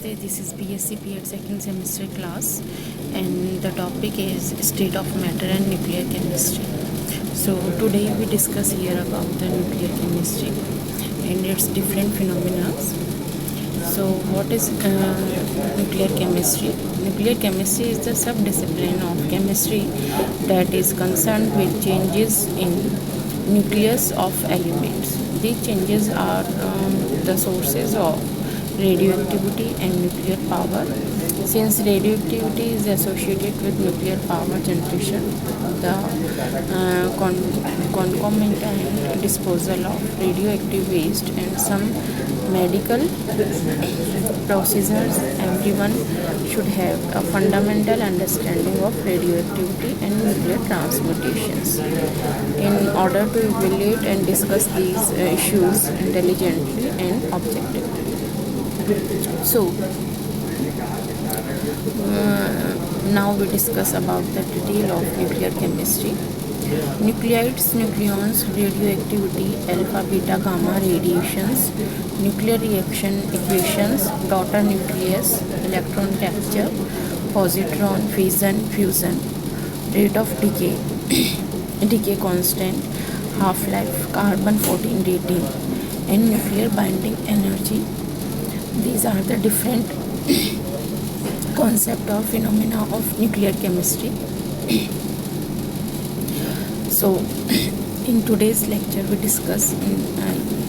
Namaste, this is BSc PEd second semester class, and the topic is state of matter and nuclear chemistry. So today we discuss here about the nuclear chemistry and its different phenomena. So what is nuclear chemistry? Nuclear chemistry is the subdiscipline of chemistry that is concerned with changes in nucleus of elements. These changes are the sources of radioactivity and nuclear power. Since radioactivity is associated with nuclear power generation, the concomitant disposal of radioactive waste and some medical procedures, everyone should have a fundamental understanding of radioactivity and nuclear transmutations in order to evaluate and discuss these issues intelligently and objectively. So now we discuss about the detail of nuclear chemistry. Nuclides, nucleons, radioactivity, alpha, beta, gamma radiations, nuclear reaction equations, daughter nucleus, electron capture, positron, fission, fusion, rate of decay, decay constant, half-life, carbon-14 dating, and nuclear binding energy. These are the different concept or phenomena of nuclear chemistry. So in today's lecture we discuss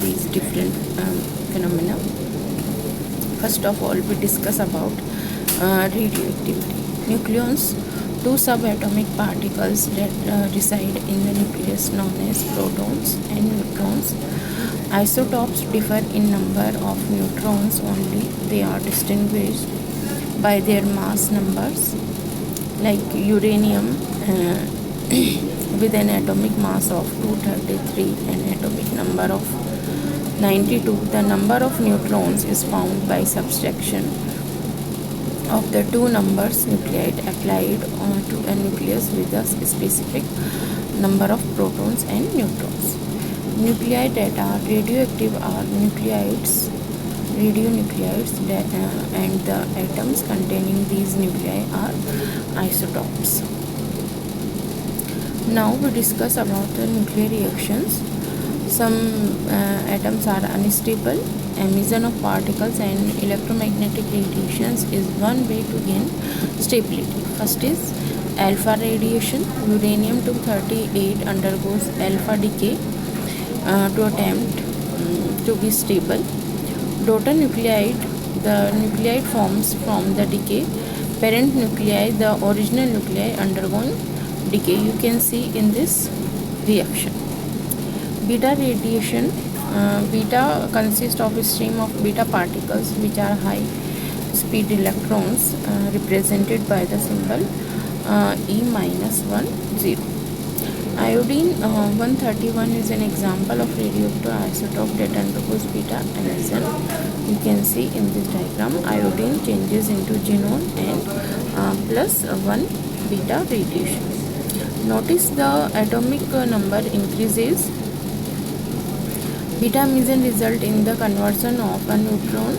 these different phenomena. First of all, we discuss about radioactivity. Nucleons, two subatomic particles that reside in the nucleus known as protons and neutrons. Isotopes differ in number of neutrons only. They are distinguished by their mass numbers, like uranium with an atomic mass of 233 and atomic number of 92. The number of neutrons is found by subtraction of the two numbers nuclide applied to a nucleus with a specific number of protons and neutrons. Nuclei that are radioactive are nuclides, radionuclides, and the atoms containing these nuclei are isotopes. Now we discuss about the nuclear reactions. Some atoms are unstable. Emission of particles and electromagnetic radiations is one way to gain stability. First is alpha radiation. Uranium-238 undergoes alpha decay to attempt to be stable. Daughter nuclide, the nuclide forms from the decay. Parent nuclei, the original nuclei undergoing decay. You can see in this reaction. Beta radiation. Beta consists of a stream of beta particles which are high speed electrons represented by the symbol E-10. Iodine-131 is an example of radioactive isotope that undergoes beta emission. You can see in this diagram iodine changes into xenon and plus 1 beta radiation. Notice the atomic number increases. Beta emission result in the conversion of a neutron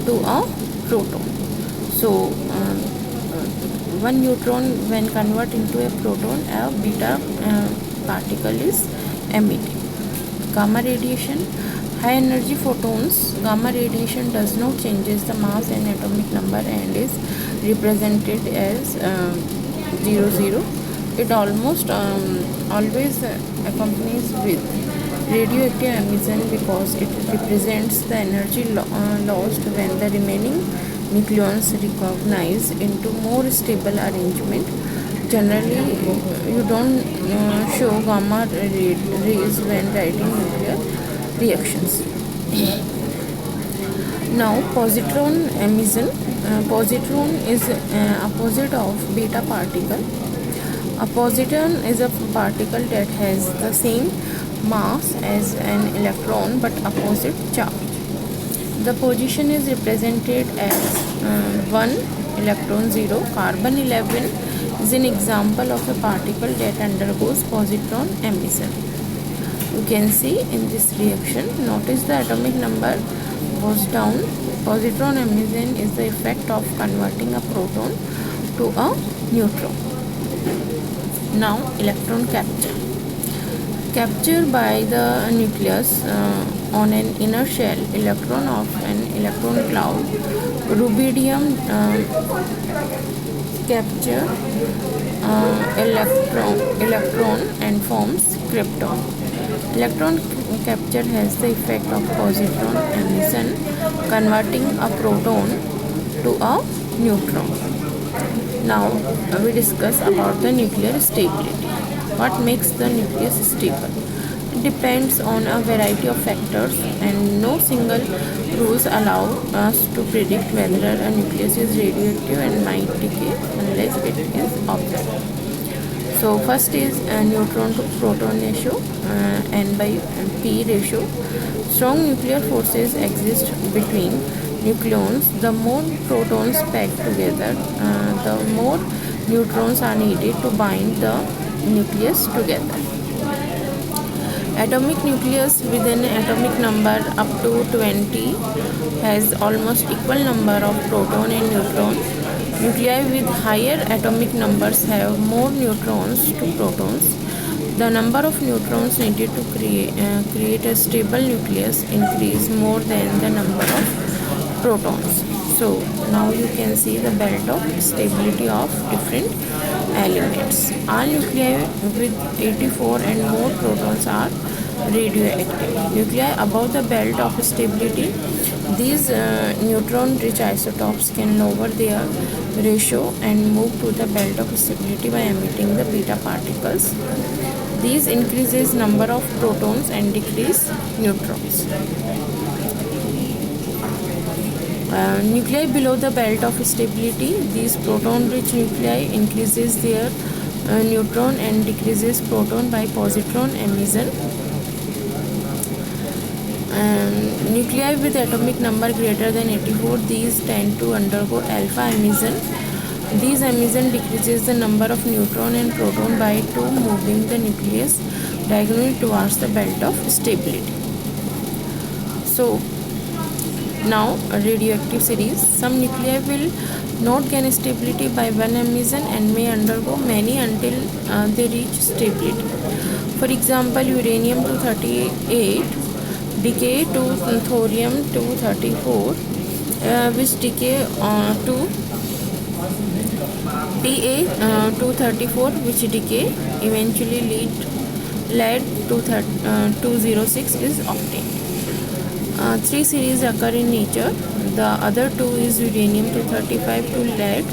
to a proton. So one neutron when convert into a proton, a beta particle is emitted. Gamma radiation, high energy photons. Gamma radiation does not changes the mass and atomic number and is represented as 00. It almost always accompanies with radioactive emission because it represents the energy lost when the remaining nucleons recognize into more stable arrangement. Generally, you don't show gamma rays when writing nuclear reactions. Now, positron emission. Positron is opposite of beta particle. A positron is a particle that has the same mass as an electron but opposite charge. The position is represented as 1 electron 0. Carbon 11 is an example of a particle that undergoes positron emission. You can see in this reaction, notice the atomic number goes down. Positron emission is the effect of converting a proton to a neutron. Now, electron capture. Capture by the nucleus on an inner shell electron of an electron cloud. Rubidium capture electron and forms krypton. Electron capture has the effect of positron emission, converting a proton to a neutron. Now we discuss about the nuclear stability. What makes the nucleus stable? It depends on a variety of factors, and no single rules allow us to predict whether a nucleus is radioactive and might decay unless it is observed. So first is neutron to proton ratio, N by P ratio. Strong nuclear forces exist between nucleons. The more protons packed together, the more neutrons are needed to bind the nucleus together. Atomic nucleus with an atomic number up to 20 has almost equal number of proton and neutron. Nuclei with higher atomic numbers have more neutrons to protons. The number of neutrons needed to create a stable nucleus increase more than the number of protons. So now you can see the belt of stability of different elements. All nuclei with 84 and more protons are radioactive. Nuclei above the belt of stability, these neutron-rich isotopes can lower their ratio and move to the belt of stability by emitting the beta particles. These increases number of protons and decrease neutrons. Nuclei below the belt of stability, these proton-rich nuclei increases their neutron and decreases proton by positron emission. Nuclei with atomic number greater than 84, these tend to undergo alpha emission. These emission decreases the number of neutron and proton by 2, moving the nucleus diagonally towards the belt of stability. So now a radioactive series. Some nuclei will not gain stability by one emission and may undergo many until they reach stability. For example, uranium-238 decay to thorium-234, which decay to Ta-234, which decay eventually lead to 206 is obtained. 3 series occur in nature. The other 2 is uranium-235 to lead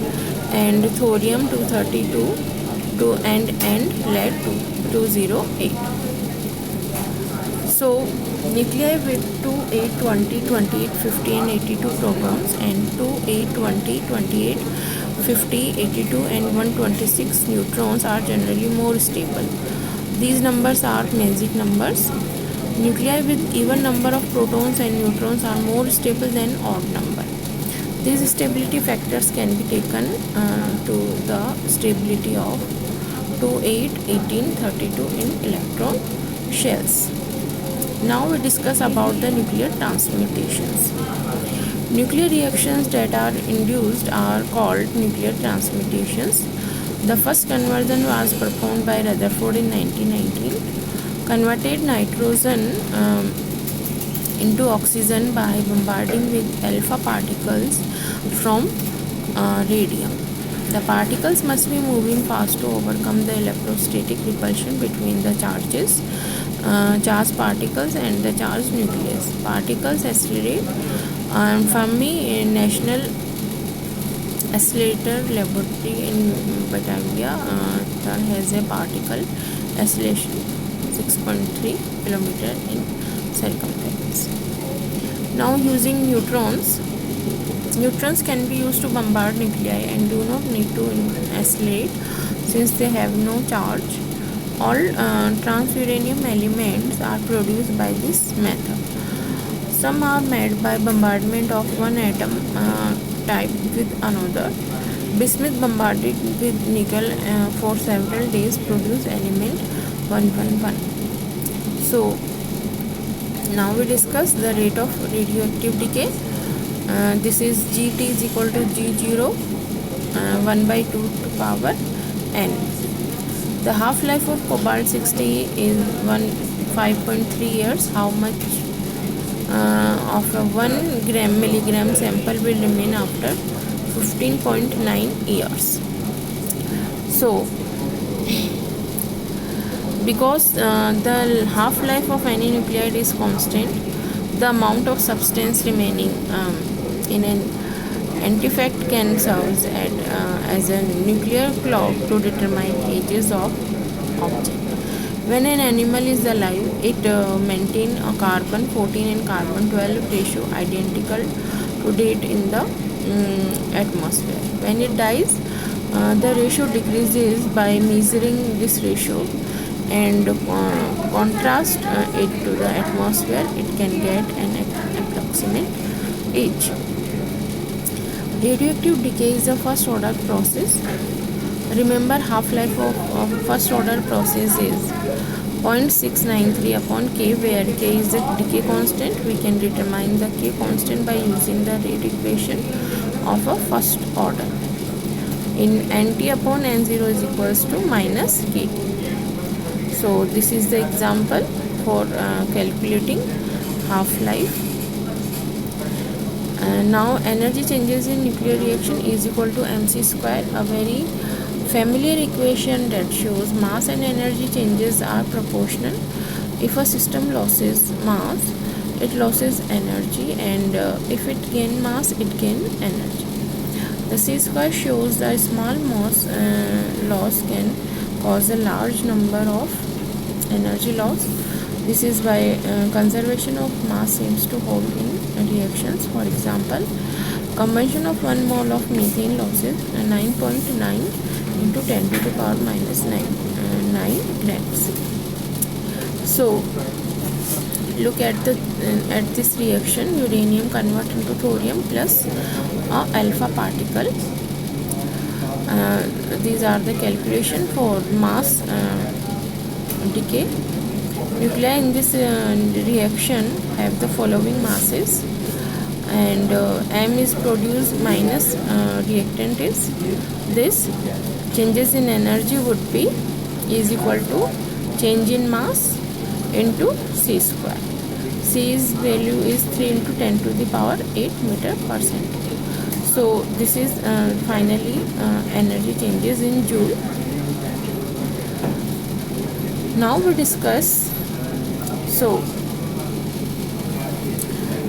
and thorium-232 to and lead-208. So nuclei with 2, 8, 20, 28, 50 and 82 protons and 2, 8, 20, 28, 50, 82 and 126 neutrons are generally more stable. These numbers are magic numbers. Nuclei with even number of protons and neutrons are more stable than odd number. These stability factors can be taken to the stability of 2, 8, 18, 32 in electron shells. Now we discuss about the nuclear transmutations. Nuclear reactions that are induced are called nuclear transmutations. The first conversion was performed by Rutherford in 1919. Converted nitrogen into oxygen by bombarding with alpha particles from radium. The particles must be moving fast to overcome the electrostatic repulsion between the charged particles and the charged nucleus. Particles accelerate. Fermi National Accelerator Laboratory in Batavia has a particle acceleration 6.3 km in circumference. Now using neutrons. Neutrons can be used to bombard nuclei and do not need to accelerate since they have no charge. All transuranium elements are produced by this method. Some are made by bombardment of one atom type with another. Bismuth bombarded with nickel for several days produce element 111. So Now we discuss the rate of radioactive decay. This is Gt is equal to G0 1 by 2 to power n. The half-life of cobalt 60 is 5.3 years. How much of a 1 milligram sample will remain after 15.9 years? So because the half-life of any nuclide is constant, the amount of substance remaining in an artifact can serve as a nuclear clock to determine ages of object. When an animal is alive, it maintains a carbon 14 and carbon 12 ratio identical to date in the atmosphere. When it dies, the ratio decreases. By measuring this ratio and contrast it to the atmosphere, it can get an approximate age. Radioactive decay is a first order process. Remember, half-life of first order process is 0.693 upon K, where K is the decay constant. We can determine the K constant by using the rate equation of a first order. In Nt upon N0 is equals to minus K. So this is the example for calculating half-life. Now energy changes in nuclear reaction is equal to mc square, a very familiar equation that shows mass and energy changes are proportional. If a system loses mass, it loses energy, and if it gains mass, it gains energy. The c square shows that small mass loss can cause a large number of energy loss. This is why conservation of mass seems to hold in reactions. For example, combustion of 1 mole of methane losses 9.9 into 10 to the power minus 9 grams. So look at this reaction. Uranium convert into thorium plus a alpha particle. These are the calculation for mass decay. Nuclei in this reaction have the following masses, and M is produced minus reactant is this. Changes in energy would be is equal to change in mass into C square. C's value is 3 into 10 to the power 8 meter per centimeter. So this is finally energy changes in joule. Now we discuss. So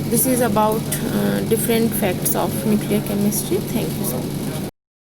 this is about different facts of nuclear chemistry. Thank you so much.